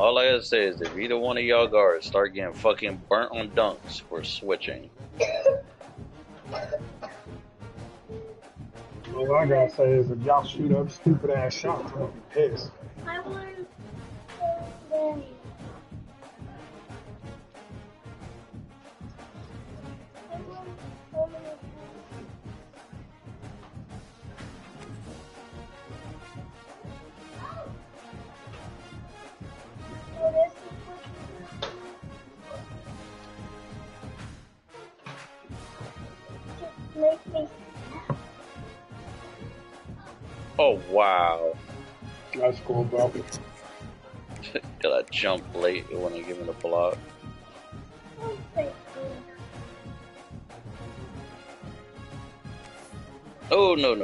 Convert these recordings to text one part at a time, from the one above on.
All I gotta say is if either one of y'all guards start getting fucking burnt on dunks, we're switching. All I gotta say is if y'all shoot up stupid ass shots, I'm gonna be pissed. I want to Oh wow. That's cool, bro. Got I jump late when I give him the block. Oh no.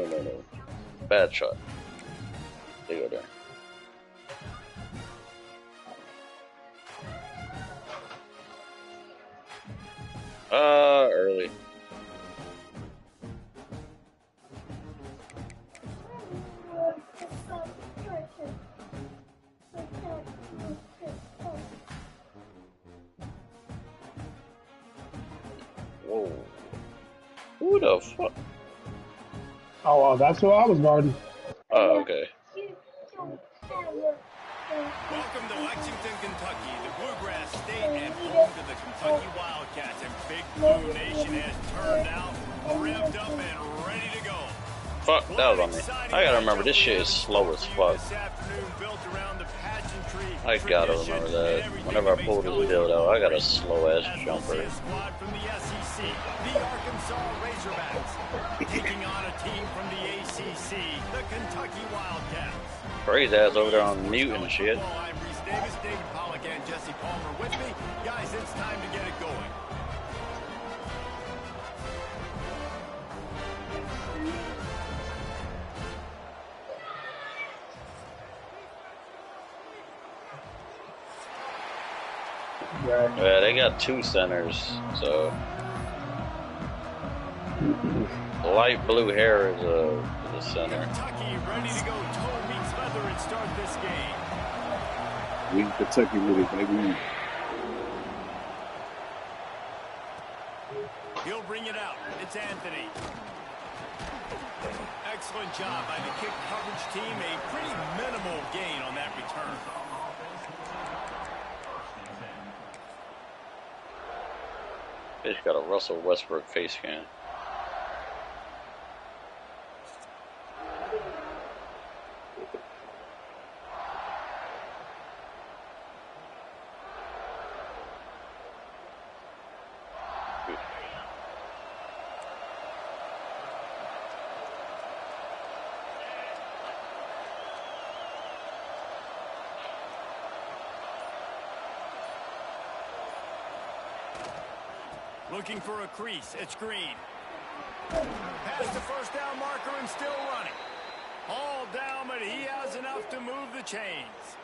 Bad shot. They go there. Early. Whoa. Who the fuck? Oh, that's who I was guarding. Oh, okay. Welcome to Lexington, Kentucky, the Bluegrass State, and home to the Kentucky Wildcats. And Big Blue Nation has turned out, revved up, and ready to go. Fuck, that was on me. I gotta remember, this shit is slow as fuck. I gotta remember that. Whenever I pull this build out, I got a slow ass jumper. The Arkansas Razorbacks, taking on a team from the ACC, the Kentucky Wildcats. Crazy ass over there on mute and shit. I'm Reese Davis, David Pollock, and Jesse Palmer with me. Guys, it's time to get it going. Yeah, they got two centers, so light blue hair is a center. Kentucky ready to go toe meets leather and start this game. We Kentucky with it, baby. He'll bring it out. It's Anthony. Excellent job by the kick coverage team. A pretty minimal gain on that return. Fish got a Russell Westbrook face scan. Looking for a crease. It's Green. Past the first down marker and still running. All down, but he has enough to move the chains.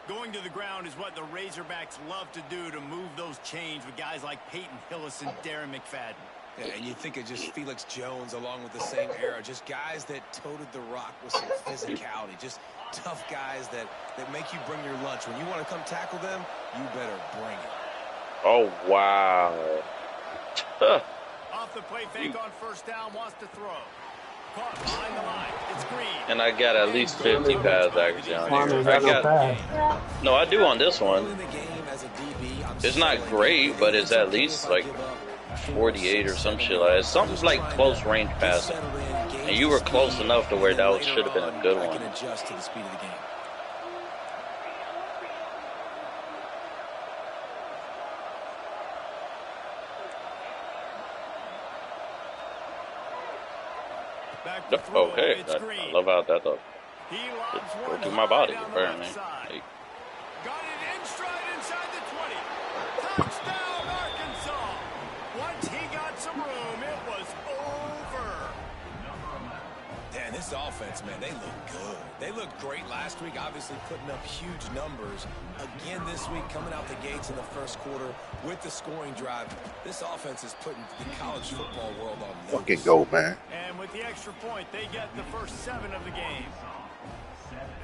Going to the ground is what the Razorbacks love to do, to move those chains with guys like Peyton Hillis and Darren McFadden. Yeah, and you think of just Felix Jones along with the same era, just guys that toted the rock with some physicality, just tough guys that make you bring your lunch. When you want to come tackle them, you better bring it. Oh, wow. Off the play fake on first down, wants to throw. Caught behind the line. It's Green. And I got at least 50 pass accuracy on here. No, I do on this one. It's not great, but it's at least like 48 or some shit like that. It's something like close range passing. And you were close enough to where that should have been a good one. Adjust to the speed of the game. Okay, I love how that though. Go through my body, apparently. Hey. Got it in stride inside the 20. Touchdown, Arkansas. Once he got some room, it was over. Dan, this offense, man, they look good. They looked great last week, obviously putting up huge numbers. Again this week, coming out the gates in the first quarter with the scoring drive. This offense is putting the college football world on notice. Fucking go, man. And with the extra point, they get the first 7 of the game.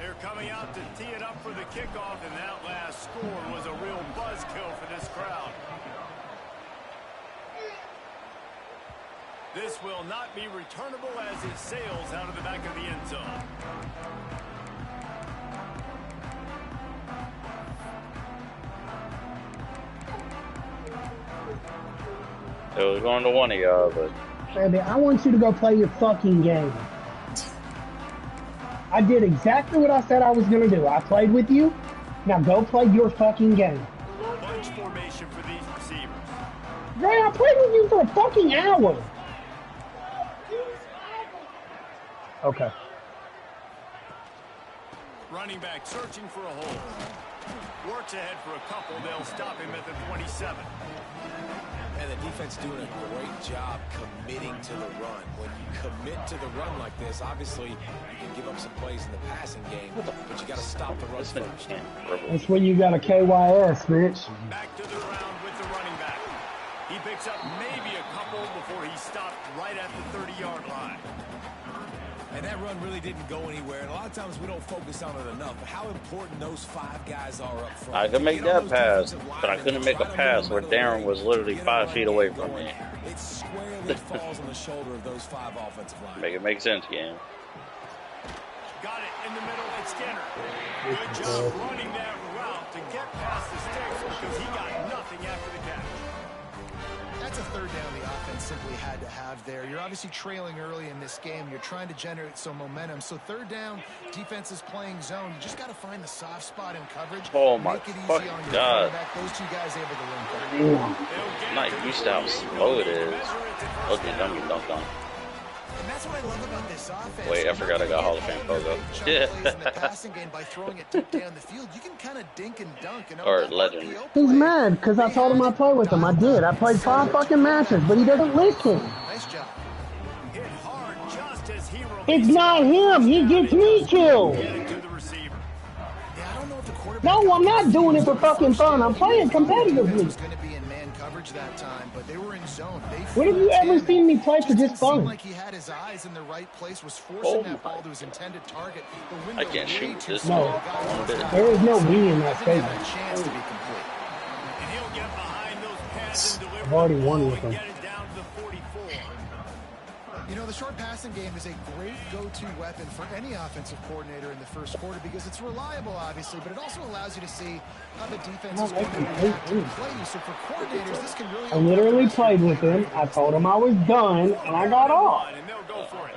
They're coming out to tee it up for the kickoff, and that last score was a real buzzkill for this crowd. This will not be returnable as it sails out of the back of the end zone. It was going to one of y'all, but... Baby, I want you to go play your fucking game. I did exactly what I said I was going to do. I played with you. Now go play your fucking game. Bunch formation for these receivers. Ray, I played with you for a fucking hour. Okay. Running back searching for a hole. Works ahead for a couple. They'll stop him at the 27. And the defense doing a great job committing to the run. When you commit to the run like this, obviously you can give up some plays in the passing game, but you got to stop the run first. That's when you got a KYS, bitch. Back to the ground with the running back. He picks up maybe a couple before he stopped right at the 30-yard line. And that run really didn't go anywhere. And a lot of times we don't focus on it enough. But how important those 5 guys are up front. I could make that pass, but I couldn't make a pass where Darren was literally 5 feet away from me. It squarely falls on the shoulder of those 5 offensive linemen. Make it make sense, game. Got it in the middle at Skinner. Good job running that route to get past the sticks because he got nothing after the catch. That's a third down the offense simply had to have there. You're obviously trailing early in this game. You're trying to generate some momentum. So third down, defense is playing zone. You just got to find the soft spot in coverage. Oh my Make it easy fucking on your God. quarterback. Those 2 guys able to link up. I'm not used to how slow it is. Okay, don't get dunked on. And that's what I love about this offense. Wait, I forgot I got Hall of Fame photo. Yeah. In the passing game by throwing it deep down the field, you can kind of dink and dunk. And Or legend. He's mad because I told him I played with him. I did. I played 5 fucking matches, but he doesn't listen. Nice job. Hit hard just as he It's not him. He gets me killed. getting to the receiver. Yeah, I don't know if the quarterback. No, I'm not doing it for fucking fun. I'm playing competitively. Was going to be in man coverage that time, but they were in zone. When have you ever seen me play for just Seemed fun? like he had his eyes in the right place, was forcing that ball to his intended target. The window I can't way shoot too this small. No. one bit. There is no we in that Didn't have statement. a chance to be complete. And he'll get behind those pads and deliver I've already the won ball with and him. get it down to the 44. You know, the short passing game is a great go-to weapon for any offensive coordinator in the first quarter because it's reliable, obviously, but it also allows you to see how the defense is going to react to play you. So for coordinators, this can really... I literally played with him. I told him I was done, and I got off. And they'll go for it.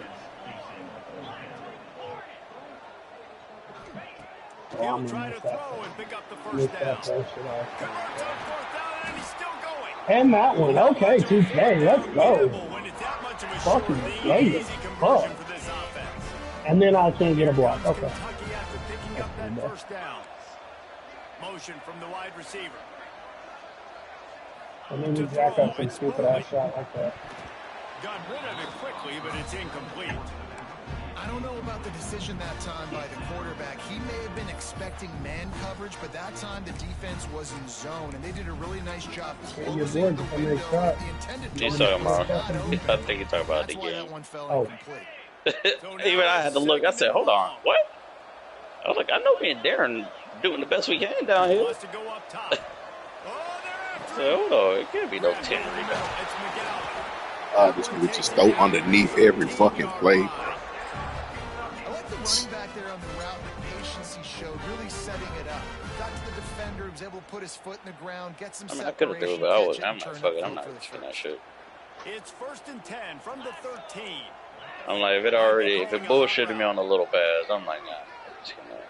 He'll try to throw and pick up the first down. Converts on 4th down, and he's still going. And that one. Okay, 2K. Let's go. When it's that much of a Fucking short lead, great. easy conversion for this offense. And then I can't get a block. Okay. Kentucky after picking up that first down. Motion from the wide receiver. And then you jack up some stupid ass shot like that. Got rid of it quickly, but it's incomplete. I don't know about the decision that time by the quarterback. He may have been expecting man coverage, but that time the defense was in zone, and they did a really nice job closing the window. The intended He's talking about, I think he's talking about the That's why game. that one fell Oh. incomplete. Even I had to look. I said, hold on, what? I was like, I know me and Darren doing the best we can down here. Wants to go up top. Oh, they're after So, hold on, it can't be no 10 It's rebound. McGowan. This nigga just throw underneath every fucking play. I like the running back there on the route, the patience he showed, really setting it up. Got to the defender, was able to put his foot in the ground, get some I mean, I separation. could have threw it, but I was, catch it, I'm and not turn fucking, it I'm not for the risking that first. shit. It's 1st and 10 from the 13. I'm like, if it bullshitted me on a little pass, I'm like, nah. I'm just gonna...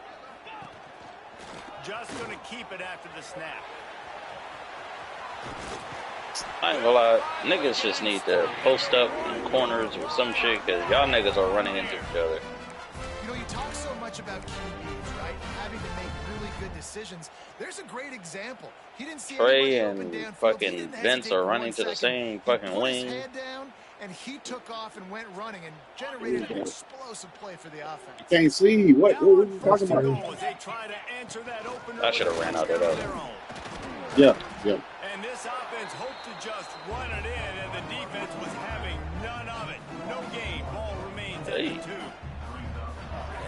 Just going to keep it after the snap. I ain't gonna lie, niggas just need to post up in corners or some shit, cause y'all niggas are running into each other. You know, you talk so much about QBs, right? Having to make really good decisions. There's a great example. He didn't see Trey anybody open and downfield. He fucking didn't Vince hesitate are for running 1 to the second. same He fucking put wing. his head down, and he took off and went running and generated an explosive play for the offense. Can't see. What are you talking about? I should have ran out of that. Yeah, yeah. And this offense hoped to just run it in, and the defense was having none of it. No game. Ball remains at the 2.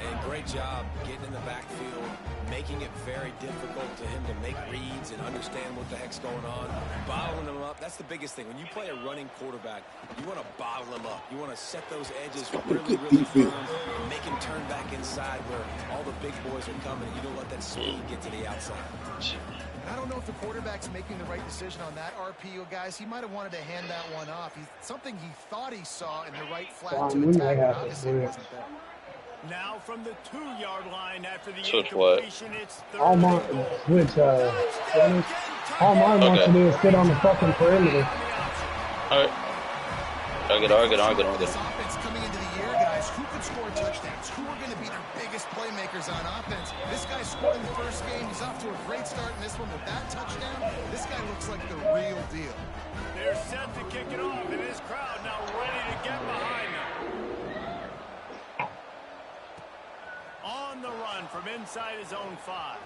And great job getting in the backfield, making it very difficult to him to make reads and understand what the heck's going on. Bottling him up, that's the biggest thing. When you play a running quarterback, you want to bottle him up. You want to set those edges really, really firm and make him turn back inside where all the big boys are coming. You don't let that speed get to the outside. I don't know if the quarterback's making the right decision on that RPO, guys. He might have wanted to hand that one off. Something he thought he saw in the right flat to attack, but obviously it wasn't there. Now from the 2-yard line after the Switch what? incompletion, it's All mine, which, all mine wants to do is sit on the fucking perimeter. Alright. I'll get on. This offense coming into the year, guys, who could score touchdowns? Who are going to be their biggest playmakers on offense? This guy scored in the first game. He's off to a great start in this one with that touchdown. This guy looks like the real deal. They're set to kick it off, and this crowd now ready to get behind them. On the run from inside his own 5.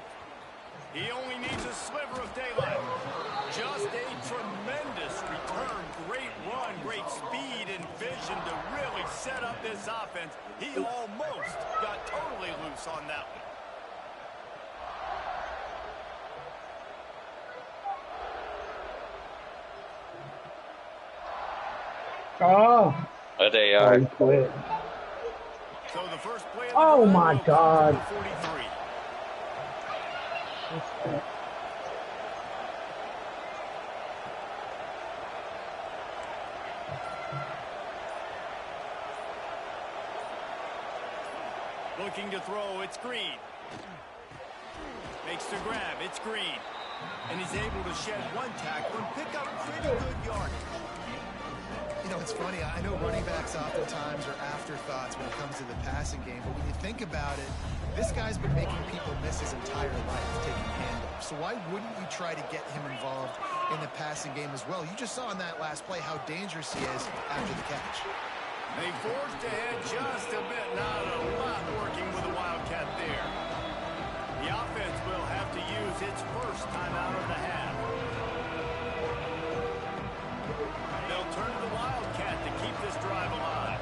He only needs a sliver of daylight. Just a tremendous return. Great run, great speed and vision to really set up this offense. He almost got totally loose on that one. Oh. There they are. Quit. So the first play of the Oh my God. 43. Looking to throw, it's Green. Makes the grab, it's Green. And he's able to shed one tackle and pick up pretty good yardage. You know, it's funny. I know running backs oftentimes are afterthoughts when it comes to the passing game, but when you think about it, this guy's been making people miss his entire life taking handoffs. So why wouldn't you try to get him involved in the passing game as well? You just saw in that last play how dangerous he is after the catch. They forced ahead just a bit. Not a lot working with the Wildcat there. The offense will have to use its first timeout of the half. They'll turn to the Wildcat to keep this drive alive.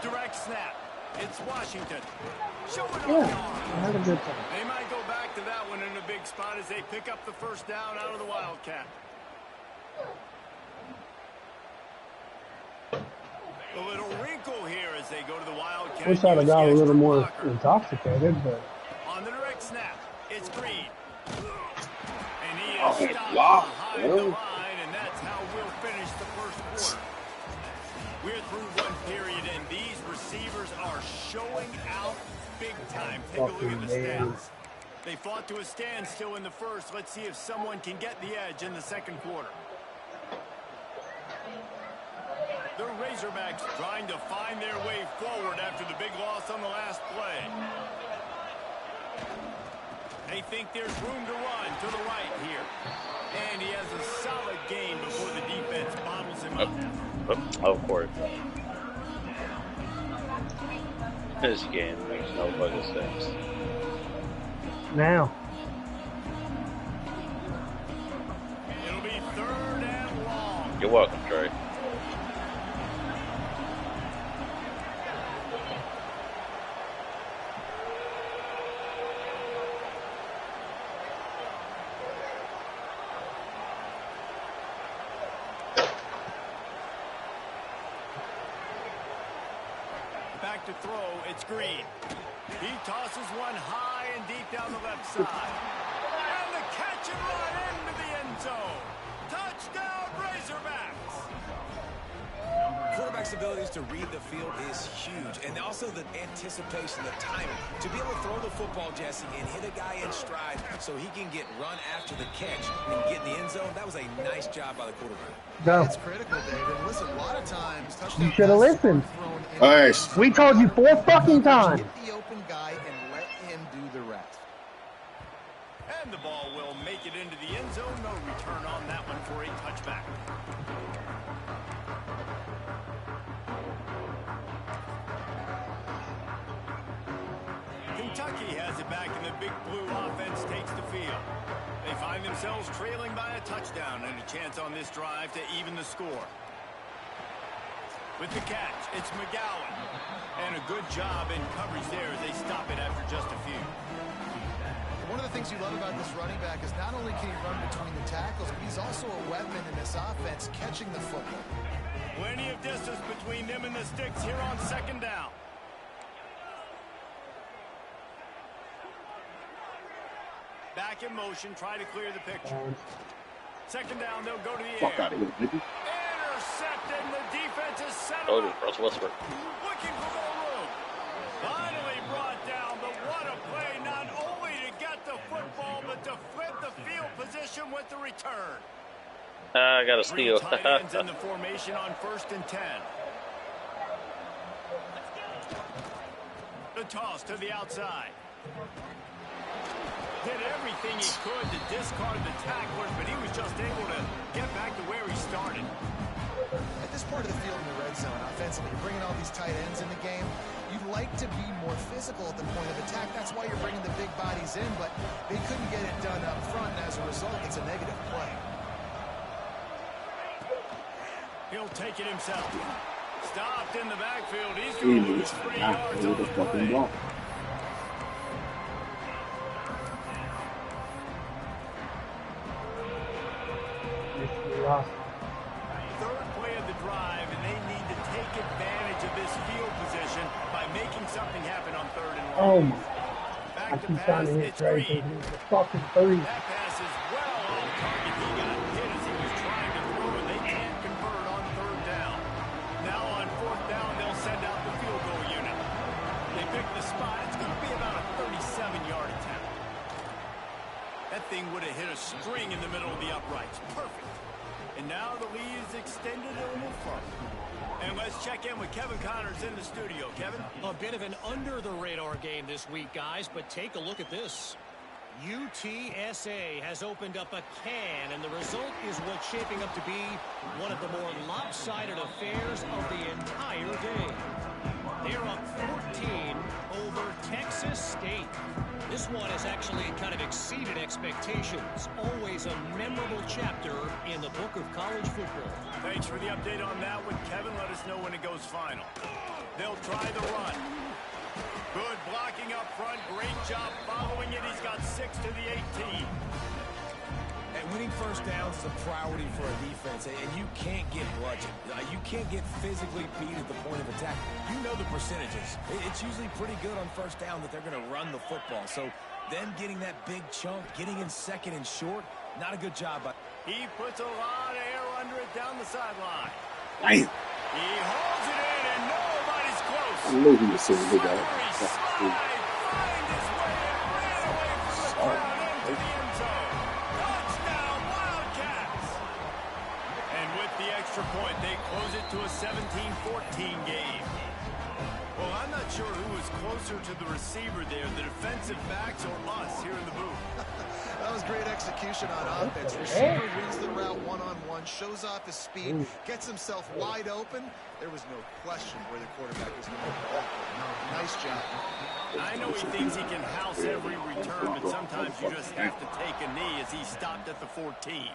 Direct snap. It's Washington. Showing off the arm. I had a good time. They might go back to that one in a big spot as they pick up the first down out of the Wildcat. A little wrinkle here as they go to the Wildcat. Wish I'd have got a little more intoxicated, but on the direct snap, it's Green. And he is stopped behind the line, and that's how we'll finish the first quarter. We're through one period, and these receivers are showing out big time. Take a look at the stats. They fought to a standstill in the first. Let's see if someone can get the edge in the second quarter. The Razorbacks trying to find their way forward after the big loss on the last play. They think there's room to run to the right here. And he has a solid gain before the defense bottles him up. Of course. This game makes no fucking sense. now. It'll be 3rd and long. You're welcome, Trey. Back to throw, it's Green. He tosses one high and deep down the left side. And the catch and run into the end zone. Touchdown, Razorbacks. Quarterback's abilities to read the field is huge, and also the anticipation, the timing. To be able to throw the football, Jesse, and hit a guy in stride so he can get run after the catch and get in the end zone, that was a nice job by the quarterback. Go. It's critical, David. Listen, a lot of times, touchdown You should have passes are listened. thrown in- Nice. We told you 4 fucking times. Get the open guy and let him do the rest. And the ball will make it into the end zone. No return on that one for a touchback. Kentucky has it back, and the Big Blue offense takes the field. They find themselves trailing by a touchdown and a chance on this drive to even the score. With the catch, it's McGowan. And a good job in coverage there as they stop it after just a few. One of the things you love about this running back is not only can he run between the tackles, but he's also a weapon in this offense catching the football. Plenty of distance between them and the sticks here on second down. Back in motion, try to clear the picture. Second down, they'll go to the Fuck air. out of here, nigga. Intercepted, the defense is set Oh, up. Russell Westbrook. Looking for more room. Finally brought down, but what a play, not only to get the football, but to flip the field position with the return. I got a Three steal. tight ends in the formation on 1st and 10. The toss to the outside. Did everything he could to discard the tacklers, but he was just able to get back to where he started. At this part of the field in the red zone, offensively, you're bringing all these tight ends in the game. You'd like to be more physical at the point of attack. That's why you're bringing the big bodies in, but they couldn't get it done up front, and as a result, it's a negative play. He'll take it himself. Stopped in the backfield. He's going to lose 3 yards on the play. Third play of the drive, and they need to take advantage of this field position by making something happen on 3rd and 1. Oh my. I Back to keep pass, trying to hit it's Trey. Green. The fucking 3. That pass is well off target. He got hit as he was trying to throw, and they can't convert on 3rd down. Now on 4th down, they'll send out the field goal unit. They pick the spot. It's going to be about a 37-yard attempt. That thing would have hit a string in the middle of the uprights. Perfect. And now the lead is extended a little further. And let's check in with Kevin Connors in the studio. Kevin? A bit of an under-the-radar game this week, guys, but take a look at this. UTSA has opened up a can, and the result is what's shaping up to be one of the more lopsided affairs of the entire day. They're up 14 over Texas State. This one has actually kind of exceeded expectations. Always a memorable chapter in the book of college football. Thanks for the update on that one, Kevin. Let us know when it goes final. They'll try the run. Good blocking up front. Great job following it. He's got 6 to the 18. And winning first downs is a priority for a defense, and you can't get bludgeoned. You can't get physically beat at the point of attack. You know the percentages. It's usually pretty good on first down that they're going to run the football. So them getting that big chunk, getting in 2nd and short, not a good job. He puts a lot of air under it down the sideline. Damn. He holds it in, and nobody's close. I knew he was so good at Slippery slide, find his way and ran away from the crowd into the end zone. Touchdown, Wildcats! And with the extra point, they close it to a 17-14 game. Well, I'm not sure who was closer to the receiver there, the defensive backs or us here in the booth. That was great execution on offense. Receiver reads the route one-on-one, shows off his speed, gets himself wide open. There was no question where the quarterback was going to go. Nice job. I know he thinks he can house every return, but sometimes you just have to take a knee as he stopped at the 14.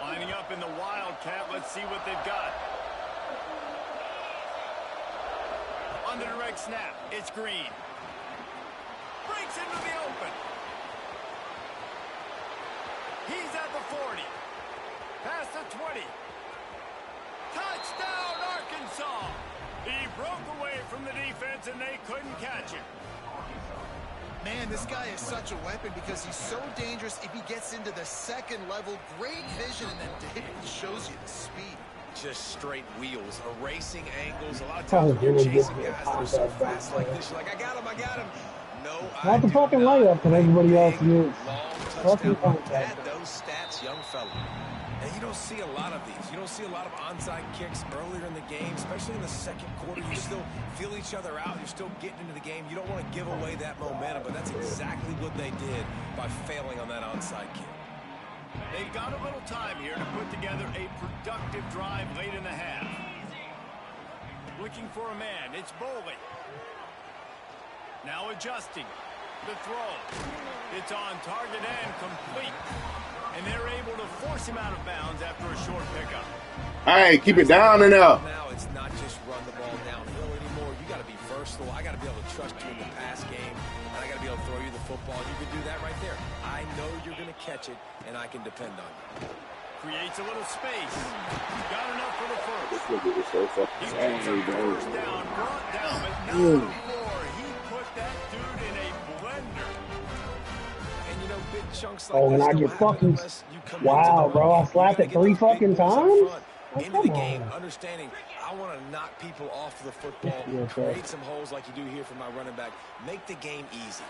Lining up in the Wildcat, let's see what they've got. On the direct snap, it's Green. Breaks into the open. He's at the 40. Past the 20. Touchdown, Arkansas. He broke away from the defense, and they couldn't catch him. Man, this guy is such a weapon because he's so dangerous if he gets into the 2nd level. Great vision, and then David shows you the speed. Just straight wheels, erasing angles. A lot of times when you're chasing guys that are so fast like this, you're like, I got him. No, Not the fucking layup that everybody else uses. Fucking touchdown. Those stats, young fella. And you don't see a lot of these. You don't see a lot of onside kicks earlier in the game, especially in the 2nd quarter. You still feel each other out. You're still getting into the game. You don't want to give away that momentum, but that's exactly what they did by failing on that onside kick. They've got a little time here to put together a productive drive late in the half. Looking for a man. It's Boley. Now adjusting. The throw. It's on target and complete. And they're able to force him out of bounds after a short pickup. Hey, keep it down and up. Now it's not just run the ball downhill anymore. You got to be versatile. I got to be able to trust you in the pass game, and I got to be able to throw you the football. You can do that right there. I know you're going to catch it, and I can depend on you. Creates a little space. Got enough for the first. This nigga is so fucking angry, bro. First down, brought down, but not before. He put that dude in a blender. And you know, big chunks like and I get fucking... Wow, bro, I slapped it 3 fucking times? Into the game, understanding I want to knock people off the football, create some holes like you do here for my running back, make the game easy.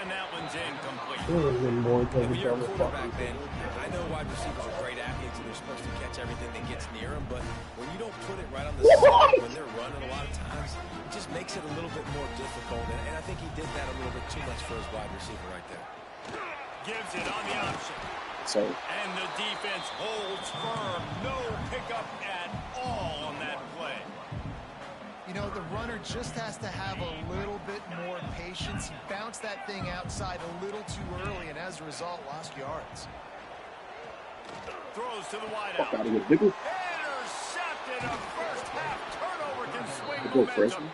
And that one's incomplete. When you're a quarterback, man, I know wide receivers are great athletes and they're supposed to catch everything that gets near them, but when you don't put it right on the side, when they're running a lot of times, it just makes it a little bit more difficult. And I think he did that a little bit too much for his wide receiver right there. Gives it on the option. So. And the defense holds firm. No pickup at all on that play. You know, the runner just has to have a little bit more patience. He bounced that thing outside a little too early, and as a result, lost yards. Throws to the wideout. Intercepted. A first half turnover can swing momentum.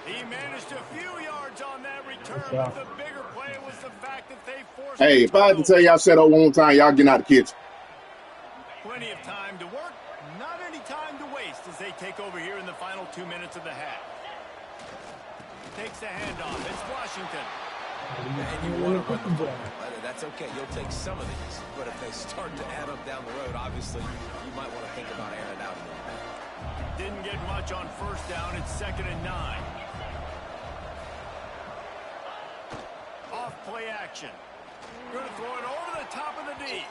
He managed a few yards on that return, but the bigger play was the fact that they forced. Hey, if I had to tell y'all set up one more time, y'all get out the kitchen. Plenty of time to work. Not any time to waste as they take over here in the final 2 minutes of the half. Takes the handoff. It's Washington. And you want to run the ball. That's okay. You'll take some of these. But if they start to add up down the road, obviously, you might want to think about airing it out a little bit. Didn't get much on first down. It's 2nd and 9. Off play action. Going to throw it over the top of the D.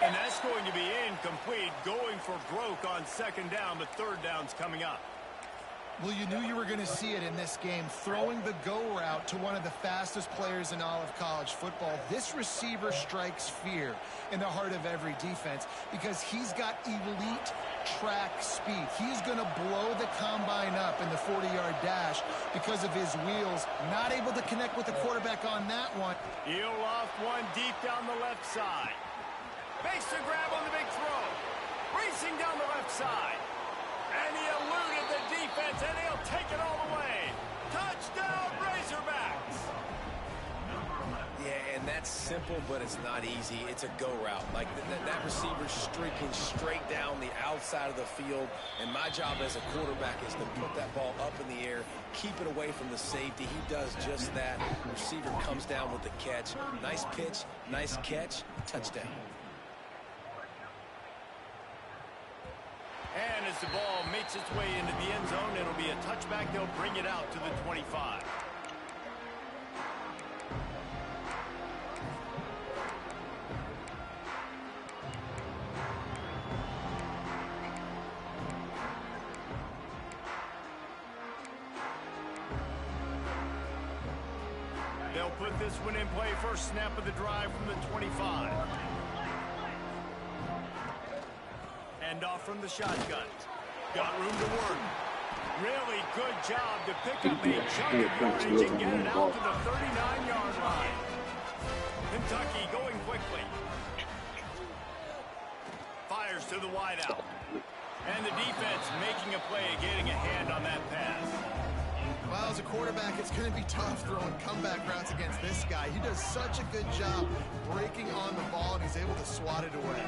And that's going to be incomplete, going for broke on 2nd down, but 3rd down's coming up. Well, you knew you were going to see it in this game, throwing the go route to one of the fastest players in all of college football. This receiver strikes fear in the heart of every defense because he's got elite track speed. He's going to blow the combine up in the 40-yard dash because of his wheels. Not able to connect with the quarterback on that one. He'll loft one deep down the left side. Makes the grab on the big throw. Racing down the left side. And he eluded the defense, and he'll take it all the way. Touchdown, Razorbacks! Yeah, and that's simple, but it's not easy. It's a go route. Like that receiver's streaking straight down the outside of the field, and my job as a quarterback is to put that ball up in the air, keep it away from the safety. He does just that. The receiver comes down with the catch. Nice pitch, nice catch, touchdown. And as the ball makes its way into the end zone, it'll be a touchback. They'll bring it out to the 25. They'll put this one in play. First snap of the drive from the 25. And off from the shotgun. Got room to work. Really good job to pick up a chunk of yardage and get it out to the 39-yard line. Kentucky going quickly. Fires to the wideout. And the defense making a play, getting a hand on that pass. Well, as a quarterback, it's going to be tough throwing comeback routes against this guy. He does such a good job breaking on the ball, and he's able to swat it away.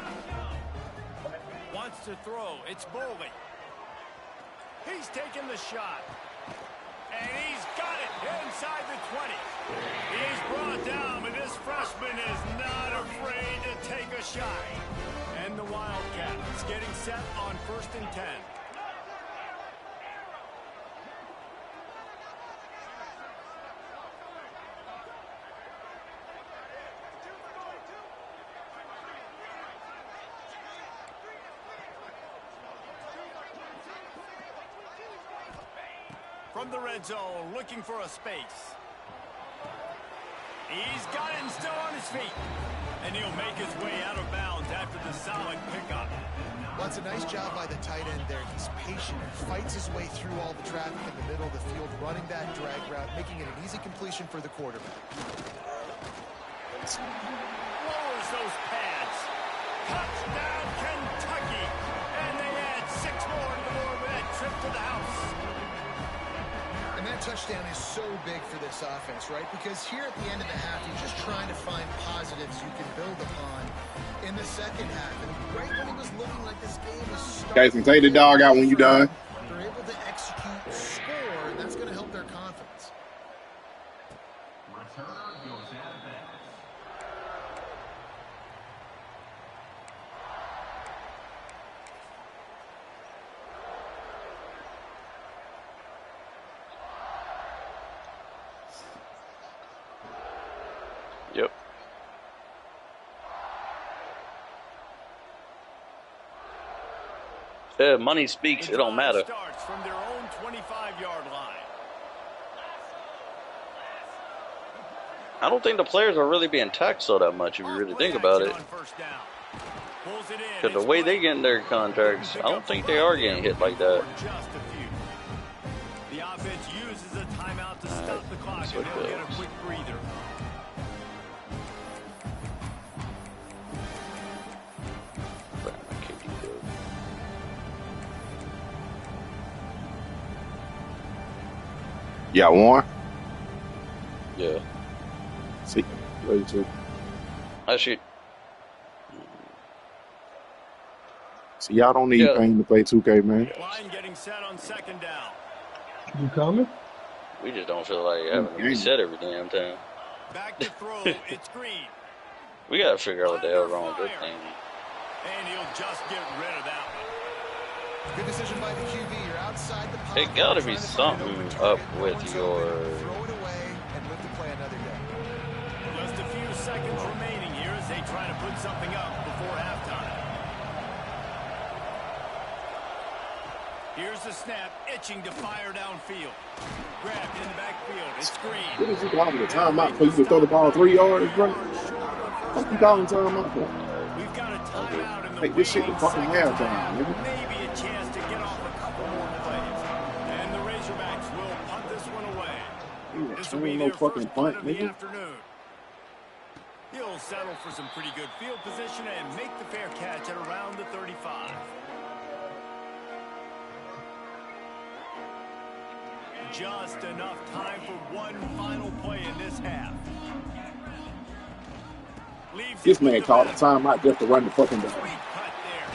Wants to throw. It's Boley. He's taking the shot. And he's got it inside the 20. He's brought down, but this freshman is not afraid to take a shot. And the Wildcats getting set on 1st and 10. From the red zone, looking for a space. He's got it and still on his feet. And he'll make his way out of bounds after the solid pickup. Well, it's a nice job by the tight end there. He's patient and fights his way through all the traffic in the middle of the field, running that drag route, making it an easy completion for the quarterback. Lowers those pads. Touchdown, Kentucky. And they add 6 more to the board with that trip to the house. And that touchdown is so big for this offense, right? Because here at the end of the half, you're just trying to find positives you can build upon in the second half. And right when it was looking like this game was starting, Guys can take the dog out when you're done. they're able to execute, score, and that's going to help their confidence. Yep. Yeah, money speaks. It don't matter. Starts from their own 25-yard line. I don't think the players are really being taxed so that much if you really think about it. Because the way they get in their contracts, I don't think they are getting hit like that. The offense uses a timeout to stop the clock, and they'll get a quick breather. Yeah, Warren. Yeah. See, ready to. I shoot. See, y'all don't need pain to play 2K, man. Line getting set on second down. You coming? We just don't feel like having to reset every damn time. Back to throw. It's Green. We got to figure out what the hell's wrong with this thing. And he'll just get rid of that one. Good decision by the QB. You're outside the pocket. It got to be something up with your... Throw it away and live to play another day. Just a few seconds remaining here as they try to put something up before halftime. Here's the snap, itching to fire downfield. Grabbed in the backfield. It's Green. What is he calling the timeout for you to throw the ball 3 yards, bro? What you calling timeout for? We've got a timeout in the Take this shit to fucking halftime, nigga. Maybe a chance to get off a couple more plays. And the Razorbacks will punt this one away. This will be their first punt of the afternoon. He'll settle for some pretty good field position and make the fair catch at around the 35. Just enough time for one final play in this half. This man called a timeout just to run the fucking ball. Sweet cut there.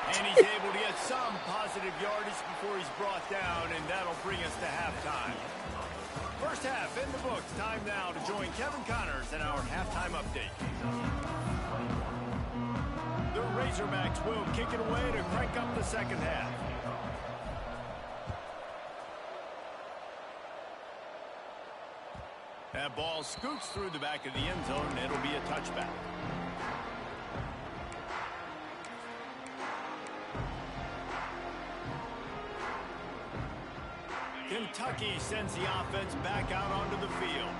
And he's able to get some positive yardage before he's brought down, and that'll bring us to halftime. First half in the books. Time now to join Kevin Connors in our halftime update. The Razorbacks will kick it away to crank up the second half. That ball scoots through the back of the end zone, and it'll be a touchback. Kentucky sends the offense back out onto the field.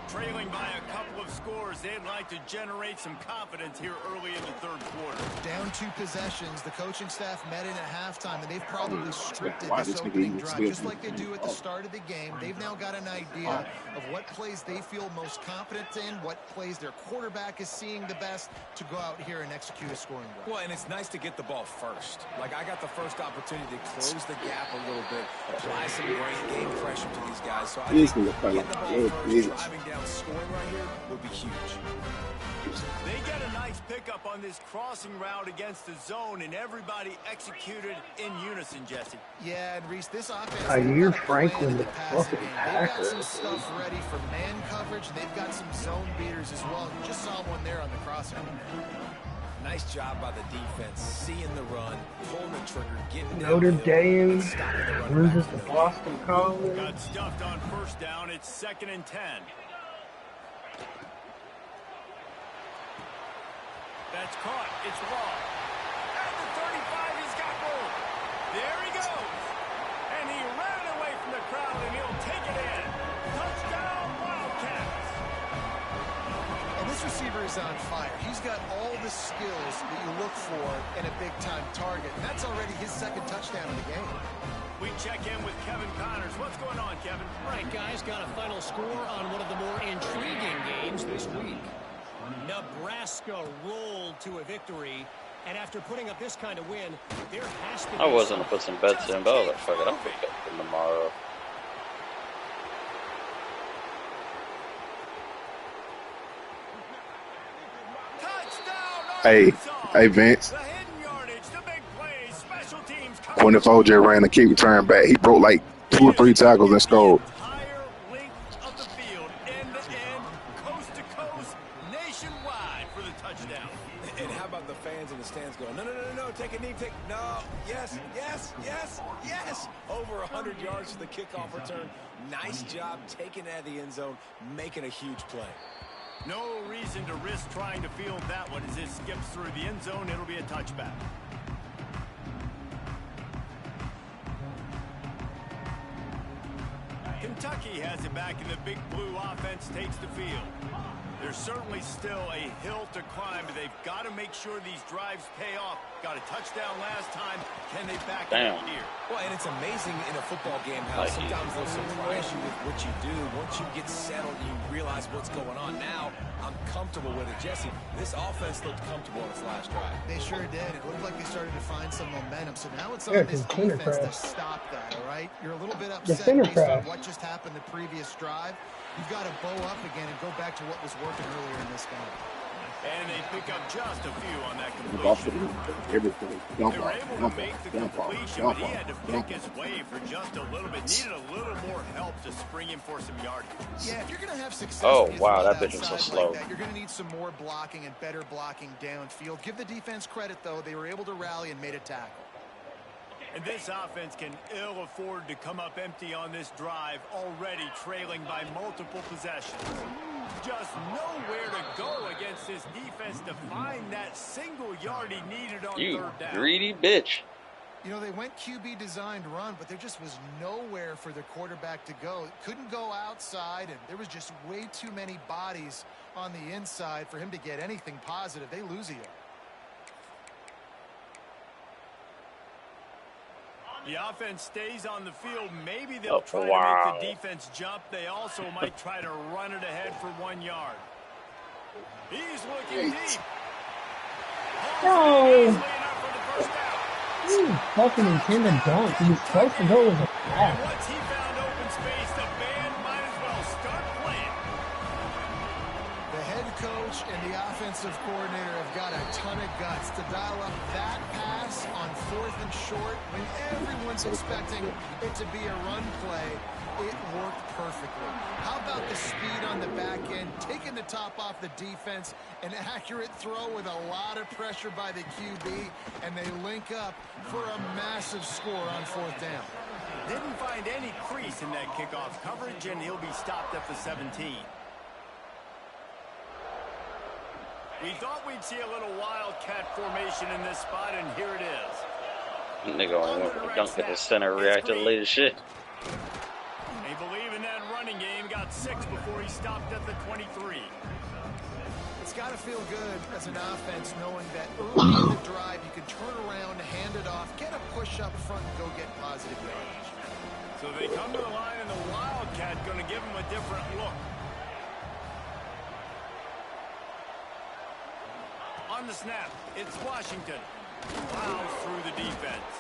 Trailing by a couple of scores, they'd like to generate some confidence here early in the third quarter. Down 2 possessions, the coaching staff met in at halftime, and they've probably scripted this opening drive just like they do at the start of the game. They've now got an idea of what plays they feel most confident in, what plays their quarterback is seeing the best to go out here and execute a scoring drive. Well, and it's nice to get the ball first. Like, I got the first opportunity to close the gap a little bit, apply some great game pressure to these guys. So I think getting the ball first, driving down, scoring right here would be huge. They get a nice pickup on this crossing route against the zone, and everybody executed in unison, Jesse. Yeah, and Reese, this offense... I hear Franklin the fucking They've got some stuff ready for man coverage. They've got some zone beaters as well. You just saw one there on the crossing. Nice job by the defense, seeing the run, pulling the trigger, getting Notre Dame loses to Boston College. Got stuffed on first down. It's 2nd and 10. That's caught. It's long. At the 35, he's got room. There he goes. And he ran away from the crowd, and he'll take it in. Touchdown, Wildcats. And this receiver receiver is on fire. He's got all the skills that you look for in a big-time target. And that's already his second touchdown of the game. We check in with Kevin Connors. What's going on, Kevin? All right, guys, got a final score on one of the more intriguing games this week. Nebraska rolled to a victory, and after putting up this kind of win, there has to be... I was going to put some bets in, but I was like, fuck it, I'll pick up for tomorrow. Hey, Vince. When if OJ ran a kick return back, he broke like 2 or 3 tackles and scored. And how about the fans in the stands going, no, take a knee, no, yes. Over 100 yards for the kickoff return. Nice job taking it out of the end zone, making a huge play. No reason to risk trying to field that one as it skips through the end zone. It'll be a touchback. Kentucky has it back, and the big blue offense takes the field. There's certainly still a hill to climb, but they've got to make sure these drives pay off. Got a touchdown last time. Can they back it up here? Well, and it's amazing in a football game how sometimes they'll surprise you with what you do. Once you get settled, you realize what's going on. Now, I'm comfortable with it. Jesse, this offense looked comfortable in its last drive. They sure did. It looked like they started to find some momentum. So now it's on this defense to stop that, all right? You're a little bit upset based on what just happened the previous drive. You've got to bow up again and go back to what was working earlier in this game. And they pick up just a few on that completion. They were able to make the completion, but he had to pick his way for just a little bit. Needed a little more help to spring him for some yardage. Yeah, if you're going to have success, wow, that bitch was so slow. Like that, you're going to need some more blocking and better blocking downfield. Give the defense credit, though. They were able to rally and made a tackle. And this offense can ill afford to come up empty on this drive, already trailing by multiple possessions. Just nowhere to go against this defense to find that single yard he needed on third down. You greedy bitch. You know, they went QB designed run, but there just was nowhere for the quarterback to go. Couldn't go outside, and there was just way too many bodies on the inside for him to get anything positive. They lose a yard. The offense stays on the field. Maybe they'll try to make the defense jump. They also might try to run it ahead for 1 yard. He's looking deep. No. Fucking intended dunk. He was supposed to go with a pass. Once he found open space, the band might as well start playing. The head coach and the offensive coordinator have got a ton of guts to dial up that pass on 4th and short when everyone's expecting it to be a run play. It worked perfectly. How about the speed on the back end, taking the top off the defense, an accurate throw with a lot of pressure by the QB, and they link up for a massive score on 4th down. Didn't find any crease in that kickoff coverage, and he'll be stopped at the 17. We thought we'd see a little wildcat formation in this spot, and here it is. Nigga went for the dunk at the center, reacted late as shit. They believe in that running game, got 6 before he stopped at the 23. It's got to feel good as an offense knowing that early in the drive you can turn around, hand it off, get a push up front, and go get positive yardage. So they come to the line, and the wildcat going to give them a different look. On the snap, it's Washington. Plows through the defense.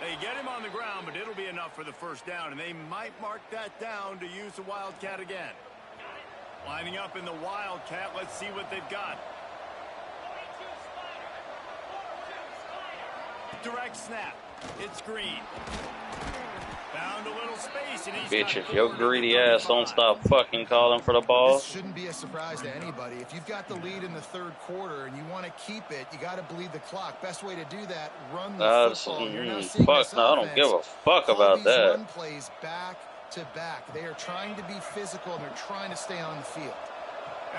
They get him on the ground, but it'll be enough for the first down, and they might mark that down to use the wildcat again. Lining up in the wildcat, let's see what they've got. Direct snap, it's Green. Found a little space, and he's bitch, if your greedy ass don't stop fucking calling for the ball. This shouldn't be a surprise to anybody. If you've got the lead in the 3rd quarter and you want to keep it, you got to bleed the clock. Best way to do that, run the football. You're now seeing fuck no, I don't give a fuck about that. Run plays back to back. They are trying to be physical, and they're trying to stay on the field.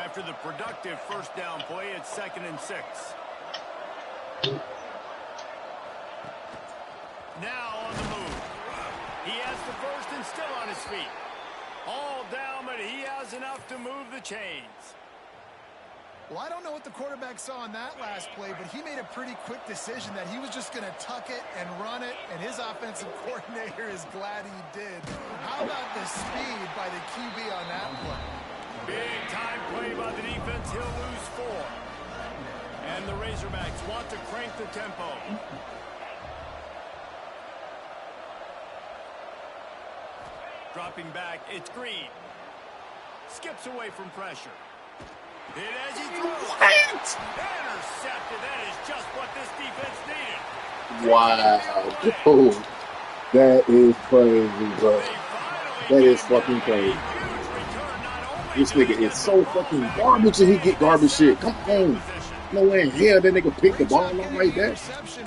After the productive first down play, it's 2nd and 6. Now on the move. He has the first and still on his feet. All down, but he has enough to move the chains. Well, I don't know what the quarterback saw on that last play, but he made a pretty quick decision that he was just going to tuck it and run it, and his offensive coordinator is glad he did. How about the speed by the QB on that play? Big time play by the defense. He'll lose 4. And the Razorbacks want to crank the tempo. Dropping back, it's Green. Skips away from pressure. Hit as he throws. What? Intercepted. That is just what this defense needed. Wow. Dude. That is crazy, bro. That is fucking crazy. This nigga is so fucking garbage and he get garbage shit. Come on. No way in hell that nigga pick the ball up like that.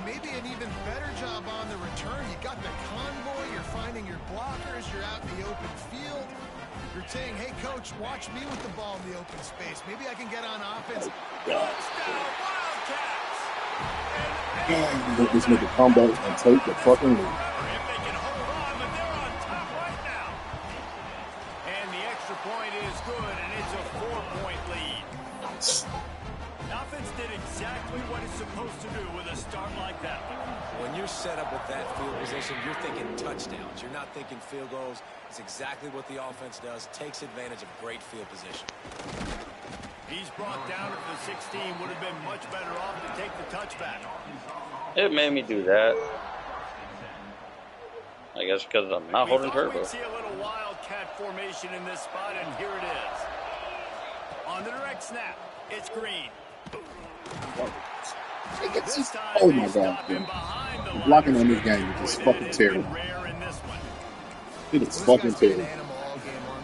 Maybe an even better job on the return. You got the convoy. You're finding your blockers. You're out in the open field. You're saying, hey, coach, watch me with the ball in the open space. Maybe I can get on offense. Touchdown, Wildcats! And let this nigga come back and take the fucking lead. If they can hold on, but they're on top right now. And the extra point is good, and it's a 4-point lead. Offense did exactly what it's supposed to do with a start like that. When you're set up with that field position, you're thinking touchdowns. You're not thinking field goals. It's exactly what the offense does. Takes advantage of great field position. He's brought down at the 16. Would have been much better off to take the touchback. It made me do that. I guess because I'm not holding turbo. We see a little wildcat formation in this spot, and here it is. On the direct snap, it's Green. Oh my god, dude. The blocking on this game is just fucking terrible. It is fucking terrible.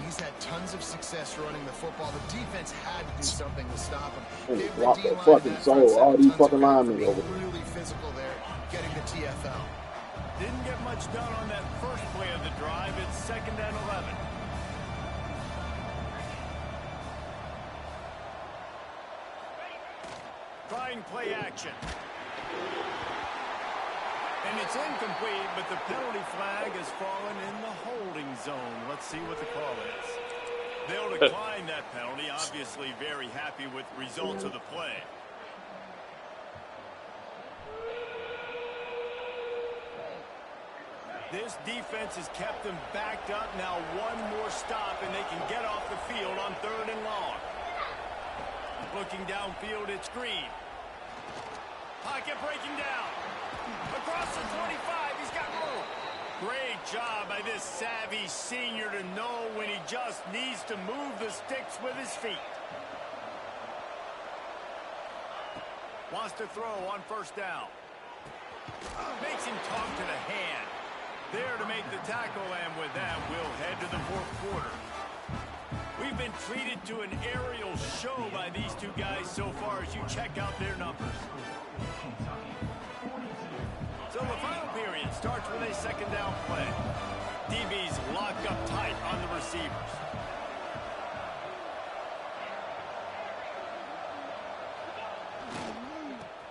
He's had tons of success running the football. The defense had to do something to stop him. They blocked the fucking soul. All these fucking linemen over there. Really physical there, getting the TFL. Didn't get much done on that first play of the drive. It's 2nd and 11. Trying play action. And it's incomplete, but the penalty flag has fallen in the holding zone. Let's see what the call is. They'll decline that penalty. Obviously very happy with results of the play. This defense has kept them backed up. Now one more stop, and they can get off the field on 3rd and long. Looking downfield, it's Green. Pocket breaking down. Across the 25, he's got room. Great job by this savvy senior to know when he just needs to move the sticks with his feet. Wants to throw on 1st down. Makes him talk to the hand. There to make the tackle, and with that, we'll head to the 4th quarter. We've been treated to an aerial show by these two guys so far as you check out their numbers. So the final period starts with a 2nd down play. DBs locked up tight on the receivers.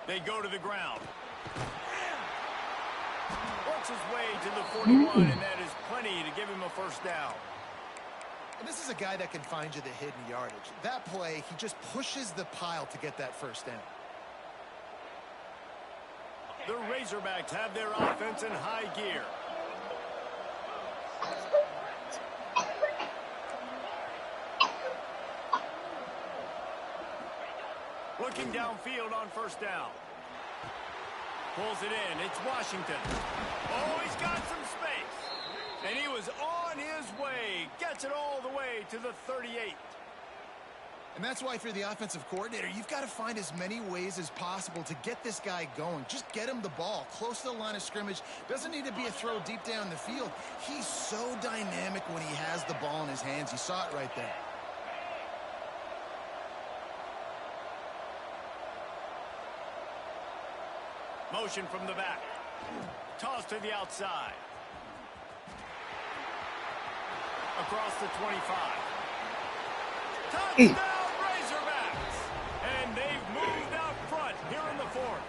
They go to the ground. Works his way to the 41, and that is plenty to give him a 1st down. And this is a guy that can find you the hidden yardage. That play, he just pushes the pile to get that 1st down. The Razorbacks have their offense in high gear. Looking downfield on 1st down. Pulls it in. It's Washington. Oh, he's got some space. And he was on his way. Gets it all the way to the 38. And that's why, if you're the offensive coordinator, you've got to find as many ways as possible to get this guy going. Just get him the ball close to the line of scrimmage. Doesn't need to be a throw deep down the field. He's so dynamic when he has the ball in his hands. You saw it right there. Motion from the back. Toss to the outside. Across the 25. Touchdown, Razorbacks! And they've moved out front here in the 4th.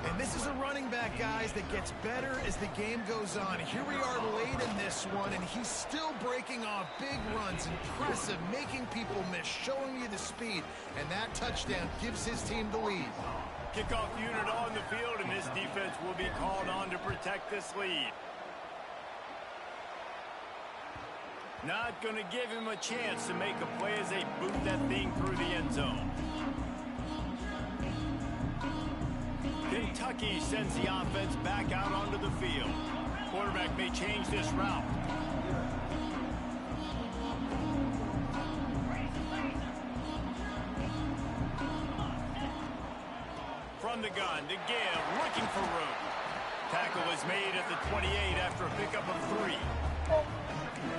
And this is a running back, guys, that gets better as the game goes on. Here we are late in this one, and he's still breaking off big runs. Impressive, making people miss, showing you the speed. And that touchdown gives his team the lead. Kickoff unit on the field, and this defense will be called on to protect this lead. Not going to give him a chance to make a play as they boot that thing through the end zone. Kentucky sends the offense back out onto the field. Quarterback may change this route. From the gun to give, looking for room. Tackle is made at the 28 after a pickup of 3.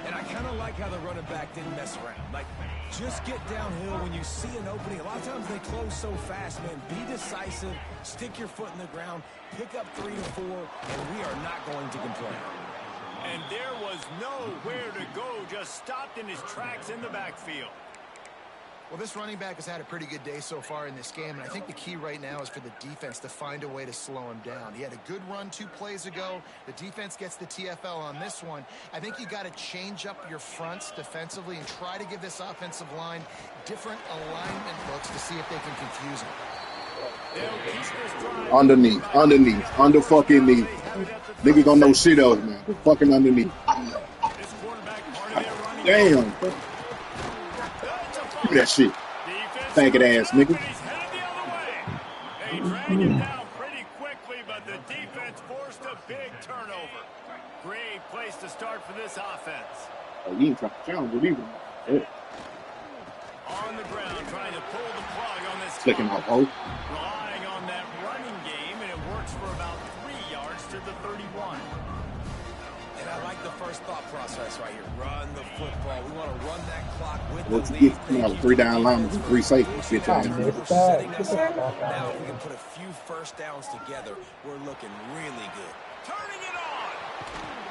And I kind of like how the running back didn't mess around. Like, just get downhill when you see an opening. A lot of times they close so fast, man. Be decisive, stick your foot in the ground, pick up 3 to 4, and we are not going to complain. And there was nowhere to go, just stopped in his tracks in the backfield. Well, this running back has had a pretty good day so far in this game, and I think the key right now is for the defense to find a way to slow him down. He had a good run 2 plays ago. The defense gets the TFL on this one. I think you got to change up your fronts defensively and try to give this offensive line different alignment looks to see if they can confuse him. Underneath, under fucking knee. Niggas don't know shit else, man. Fucking underneath. Damn. Give me that shit. Faggot ass nigga. They dragged him down pretty quickly, but the defense forced a big turnover. Great place to start for this offense. Oh, you ain't trying to challenge it either. On the ground, trying to pull the plug on this. Flicking out, oh. Relying on that running game, and it works for about 3 yards to the 31. And I like the first thought process right here. Run the football. We want to run that clock with Let's the lead. get 3 down linemen and 3 safeties. Bitch ass. Now, if we can put a few first downs together, we're looking really good. Turning it on.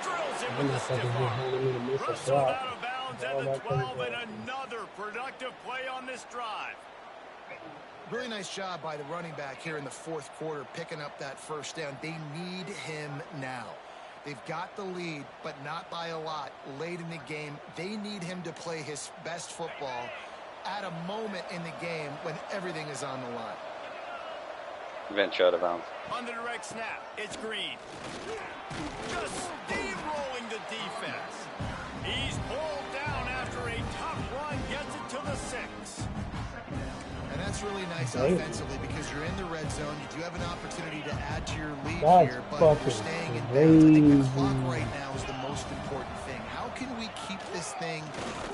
Drills it with the stiff arm. Wrestled out of bounds at the 12, and another productive play on this drive. Really nice job by the running back here in the 4th quarter, picking up that first down. They need him now. They've got the lead, but not by a lot. Late in the game, they need him to play his best football at a moment in the game when everything is on the line. Venture out of bounds. On the direct snap, it's Green. Just steamrolling the defense. He's pulled down after a tough run, gets it to the 6. And that's really nice offensively because you're in the red zone. You do have an opportunity to add to your lead here, but you're staying in bounds. I think the clock right now is the most important thing. How can we keep this thing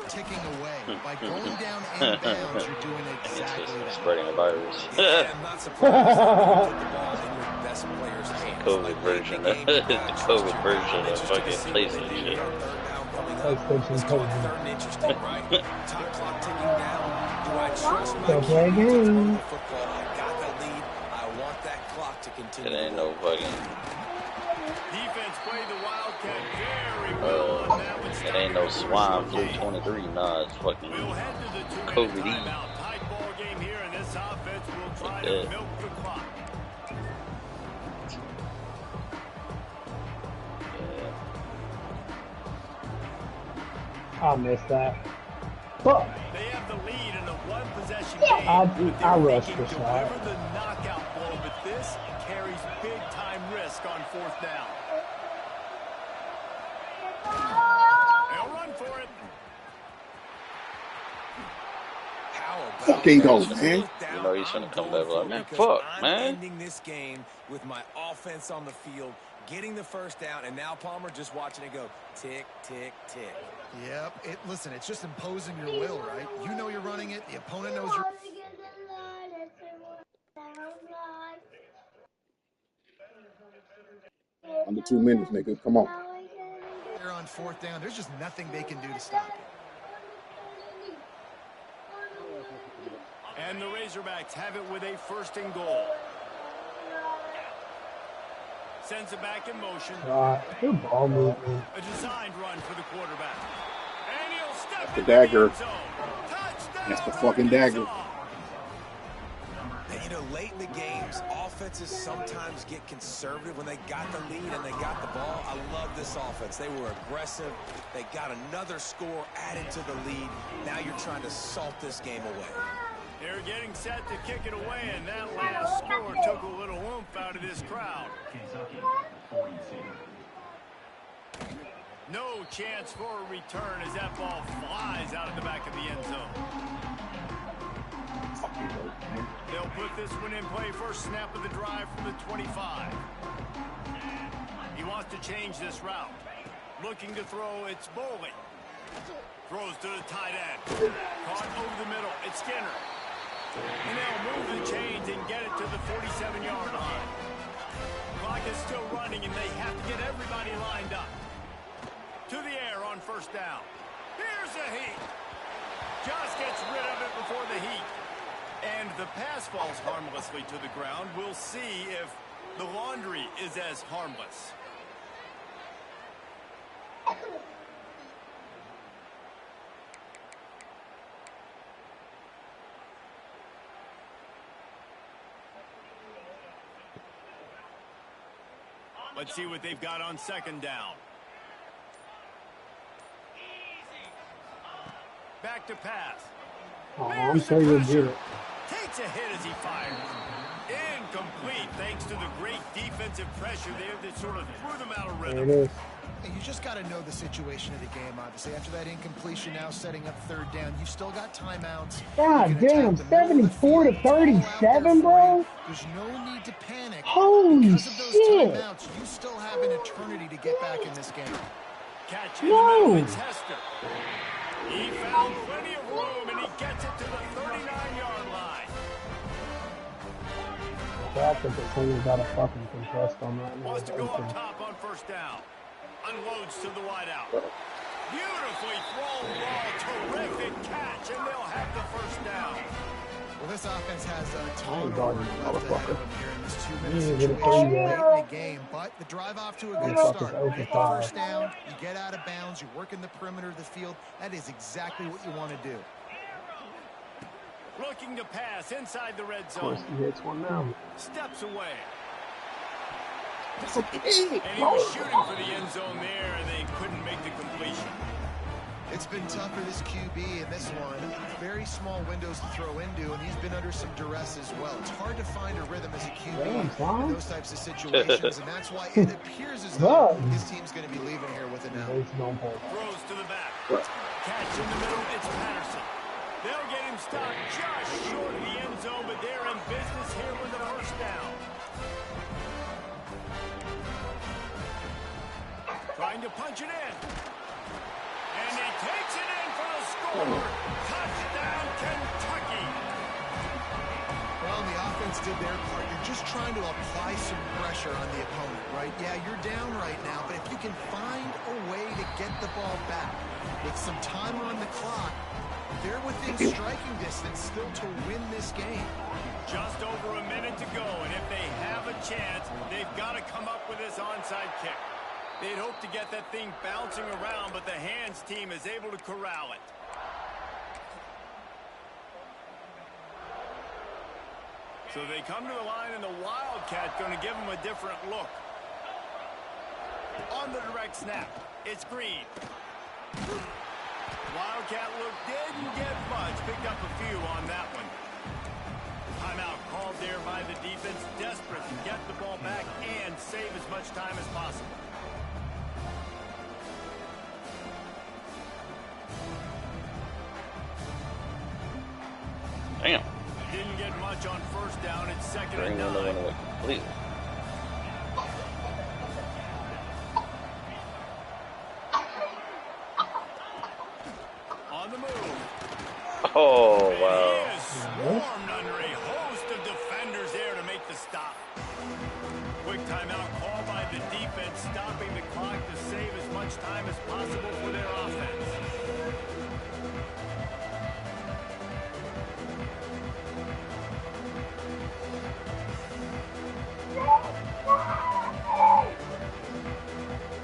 ticking away? By going down in bounds, you're doing exactly that. Spreading the virus. I'm not surprised you put the ball in your best player's hands. COVID version. The COVID version of fucking PlayStation shit. Let's go 3rd and interesting, right? Time clock ticking down. Do I trust my Don't play games. football? I got the lead. I want that clock to continue. It ain't no fucking. Defense played the Wildcat very well on that one. It ain't no swine flu 23. Nah, it's fucking We'll head to the 2-minute COVID. timeout. Tight ball game here, and this offense will try to milk the clock. I missed that. Fuck. They have the lead in a one-possession game. I rushed They this can shot. deliver the knockout blow, but this carries big-time risk on 4th down. They'll run for it. Fucking go, man. You know he's gonna come back like, man, fuck, man. Ending this game with my offense on the field, getting the first down, and now Palmer just watching it go tick, tick, tick. Yep. Listen, it's just imposing your will, right? You know you're running it. The opponent knows you're... Under 2 minutes, nigga. Come on. They're on 4th down. There's just nothing they can do to stop it. And the Razorbacks have it with a 1st and goal. Sends it back in motion. Good ball movement. A designed run for the quarterback. And he'll step The into dagger. the end zone. Touchdown, That's the fucking dagger. And know, late in the games, offenses sometimes get conservative when they got the lead and they got the ball. I love this offense. They were aggressive. They got another score added to the lead. Now you're trying to salt this game away. They're getting set to kick it away, and that last score took a little oomph out of this crowd. No chance for a return as that ball flies out of the back of the end zone. They'll put this one in play first snap of the drive from the 25. He wants to change this route. Looking to throw, it's Bowling. Throws to the tight end. Caught over the middle, it's Skinner. And they'll move the chains and get it to the 47-yard line. Clock is still running, and they have to get everybody lined up. To the air on first down. Here's the heat. Just gets rid of it before the heat. And the pass falls harmlessly to the ground. We'll see if the laundry is as harmless. Let's see what they've got on second down. Back to pass. Oh, I'm sure you'll get it. Takes a hit as he fires. Incomplete thanks to the great defensive pressure there that sort of threw them out of rhythm. There it is. You just got to know the situation of the game, obviously. After that incompletion, now setting up third down, you've still got timeouts. God damn, 74 to 37, bro. There's no need to panic. Holy because of those shit. timeouts, you still have an eternity to get back in this game. Catch in the middle, it's Hester. He found plenty of room, and he gets it to the 39-yard line. I think the thing got a fucking compressed on that. Wants to go up top on first down. Unloads to the wideout. Beautifully thrown ball. Terrific catch, and they'll have the first down. Well, this offense has a ton of guard work you, left ahead of them here in this 2-minute Yeah, situation yeah. late in the game. But the drive off to a good start. You get the first down, you get out of bounds, you work in the perimeter of the field. That is exactly what you want to do. Looking to pass inside the red Of course, zone. he hits one now. Steps away. That's okay. And he was shooting for the end zone there, and they couldn't make the completion. It's been tough for this QB in this one. Very small windows to throw into, and he's been under some duress as well. It's hard to find a rhythm as a QB in those types of situations, and that's why it appears as though his team's going to be leaving here with an out. Throws to the back. Catch in the middle, it's Patterson. They'll get him stopped just short of the end zone, but they're in business here with the first down. Trying to punch it in. And he takes it in for the score. Touchdown, Kentucky. Well, the offense did their part. You're just trying to apply some pressure on the opponent, right? Yeah, you're down right now, but if you can find a way to get the ball back with some time on the clock, they're within striking distance still to win this game. Just over a minute to go, and if they have a chance, they've got to come up with this onside kick. They'd hope to get that thing bouncing around, but the hands team is able to corral it. So they come to the line, and the Wildcat going to give them a different look. On the direct snap, it's Green. Wildcat look didn't get much. Picked up a few on that one. Timeout called there by the defense. Desperate to get the ball back and save as much time as possible. Damn. Didn't get much on first down. It's second Bring and another one 9. away completely. On the move. Oh, He wow. is swarmed under a host of defenders there to make the stop. Quick timeout call by the defense, stopping the clock to save as much time as possible for their offense.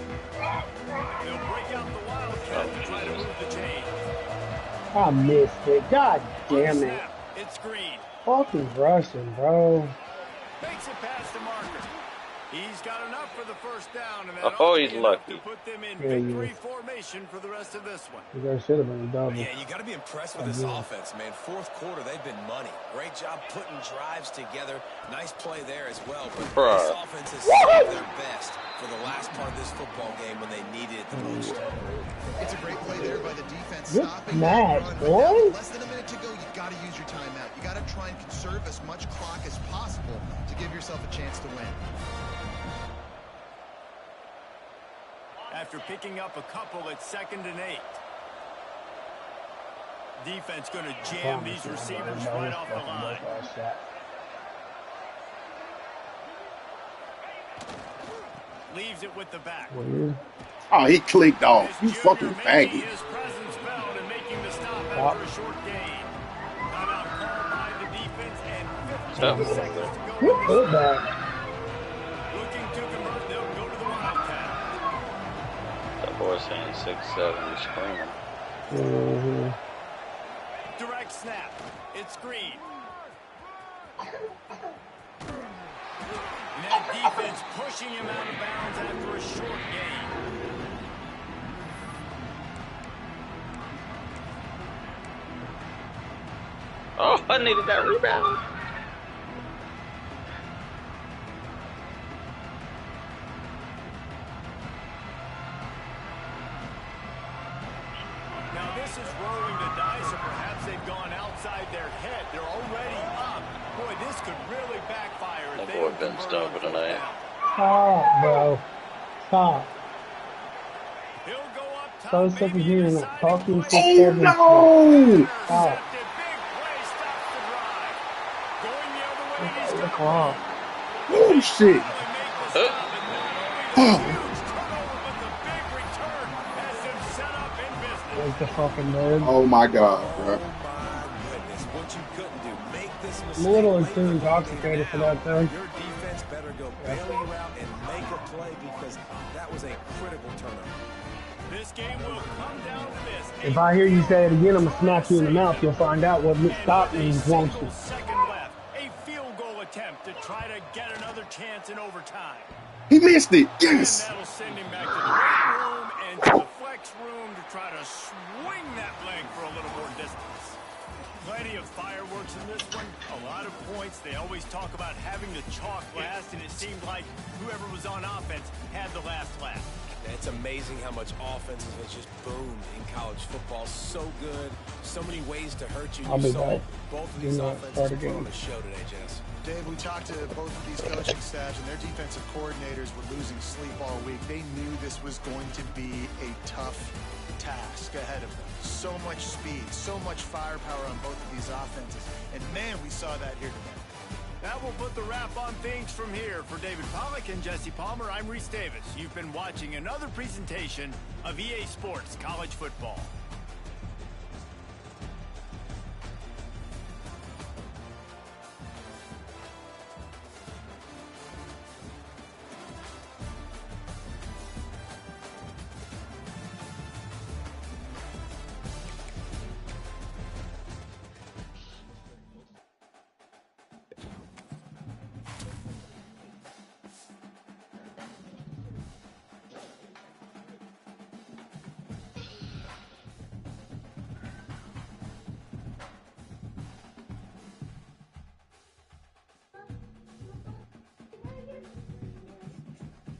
They'll break out the Wildcat to try to move the chain. I missed it. God damn it. Snap. It's Green. fucking rushing, bro. Makes it past the marker. He's got enough for the first down, and that Oh, he's lucky. to put them in victory formation for the rest of this one. That should have been a double. Yeah, you got to be impressed with this offense, man. Fourth quarter, they've been money. Great job putting drives together. Nice play there as well. But this offense has saved their best for the last part of this football game when they needed it the most. It's a great play there by the defense. Good Stopping match, that boy. run. Less than a minute to go. You got to use your timeout. You got to try and conserve as much clock as possible to give yourself a chance to win. After picking up a couple at 2nd and 8. Defense going to jam these receivers right off the line. Leaves it with the back. Oh, he clicked off. You fucking faggot. His presence felt and making the stop after a short gain. Timeout called by the defense and 15 seconds to go. Looking to convert, they'll go to the Wildcat. That boy's saying 6-7, screaming. Direct snap. It's Green. And that defense pushing him out of bounds after a short gain. Oh, I needed that rebound. Now this is rolling the dice, or perhaps they've gone outside their head. They're already up. Boy, this could really backfire if they don't convert on fourth down. Stop, bro. Stop. He'll go up top. So sick of hearing that talking 6-7. Oh, no! Stop. Oh, shit. There's the fucking nerd. Oh, my God, bro. I'm a little too intoxicated for that thing. Your defense better go bail you out and make a play because that was a critical turnover. This game will come down to this. If I hear you say it again, I'm going to smack you in the mouth. You'll find out what stop means, won't you? Second left. A field goal attempt to try to get another chance in overtime. He missed it. Yes. And that'll send him back to the weight room and to the flex room to try to swing that leg for a little more distance. Plenty of fireworks in this one. A lot of points. They always talk about having the chalk last, and it seemed like whoever was on offense had the last laugh. It's amazing how much offense has just boomed in college football. So good. So many ways to hurt you. You saw both of these offenses put on the show today, Jess. Dave, we talked to both of these coaching staffs, and their defensive coordinators were losing sleep all week. They knew this was going to be a tough task ahead of them. So much speed, so much firepower on both of these offenses. And, man, we saw that here today. That will put the wrap on things from here. For David Pollack and Jesse Palmer, I'm Reese Davis. You've been watching another presentation of EA Sports College Football.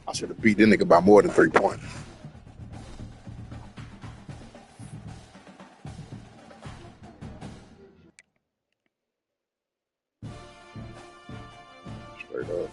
I should have beat this nigga by more than 3 points. Straight up.